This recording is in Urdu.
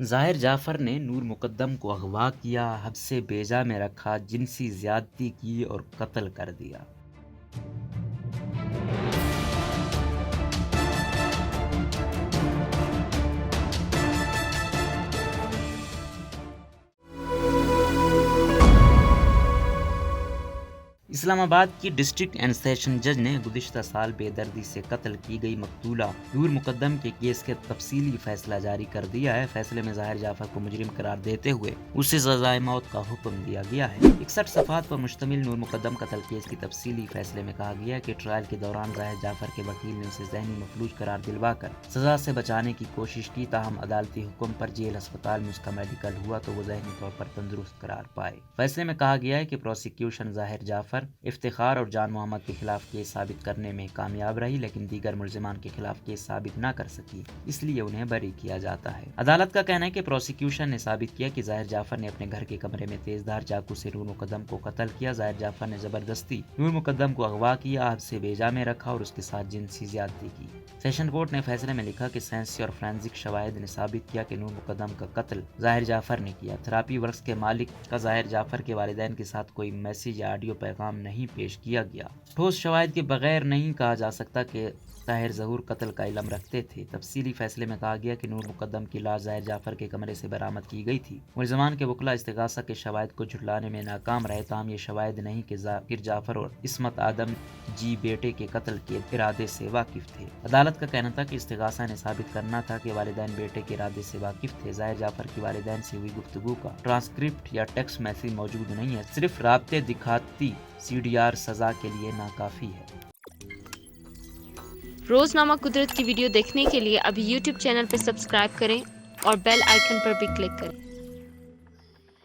ظاہر جعفر نے نور مقدم کو اغوا کیا، حبس بیجا میں رکھا، جنسی زیادتی کی اور قتل کر دیا۔ اسلام آباد کی ڈسٹرکٹ اینڈ سیشن جج نے گزشتہ سال بے دردی سے قتل کی گئی مقتولہ نور مقدم کے کیس کے تفصیلی فیصلہ جاری کر دیا ہے۔ فیصلے میں ظاہر جعفر کو مجرم قرار دیتے ہوئے اسے سزائے موت کا حکم دیا گیا ہے۔ 61 صفحات پر مشتمل نور مقدم قتل کیس کی تفصیلی فیصلے میں کہا گیا ہے کہ ٹرائل کے دوران ظاہر جعفر کے وکیل نے اسے ذہنی مفلوج قرار دلوا کر سزا سے بچانے کی کوشش کی، تاہم عدالتی حکم پر جیل ہسپتال میں اس کا میڈیکل ہوا تو وہ ذہنی طور پر تندرست قرار پائے۔ فیصلے میں کہا گیا ہے کہ پروسیکیوشن ظاہر جعفر، افتخار اور جان محمد کے خلاف کیس ثابت کرنے میں کامیاب رہی، لیکن دیگر ملزمان کے خلاف کیس ثابت نہ کر سکی، اس لیے انہیں بری کیا جاتا ہے۔ عدالت کا کہنا ہے کہ پروسیکیوشن نے ثابت کیا کہ ظاہر جعفر نے اپنے گھر کے کمرے میں تیز دھار چاقو سے نور مقدم کو قتل کیا۔ ظاہر جعفر نے زبردستی نور مقدم کو اغوا کیا، حبس بیجا میں رکھا اور اس کے ساتھ جنسی زیادتی کی۔ سیشن کورٹ نے فیصلے میں لکھا کہ سائنسی اور فرینزک شواہد نے ثابت کیا کہ نور مقدم کا قتل ظاہر جعفر نے کیا۔ تھراپی ورکس کے مالک کا ظاہر جعفر کے والدین کے ساتھ کوئی میسج یا آڈیو پیغام نہیں پیش کیا گیا۔ ٹھوس شواہد کے بغیر نہیں کہا جا سکتا کہ طاہر ظہور قتل کا علم رکھتے تھے۔ تفصیلی فیصلے میں کہا گیا کہ نور مقدم کی لاش ظاہر جعفر کے کمرے سے برآمد کی گئی تھی۔ ملزمان کے وکلاء استغاثہ کے شواہد کو جھٹلانے میں ناکام رہے، تاہم یہ شواہد نہیں کہ ذاکر جعفر اور عصمت آدم جی بیٹے کے قتل کے ارادے سے واقف تھے۔ عدالت کا کہنا تھا کہ استغاثہ نے ثابت کرنا تھا کہ والدین بیٹے کے ارادے سے واقف تھے۔ ظاہر جعفر کی والدین سے ہوئی گفتگو کا ٹرانسکرپٹ یا ٹیکسٹ میسج موجود نہیں ہے، صرف رابطے دکھاتی CDR سزا کے لیے ناکافی ہے۔ روزنامہ قدرت کی ویڈیو دیکھنے کے لیے ابھی YouTube چینل پر سبسکرائب کریں اور بیل آئیکن پر بھی کلک کریں۔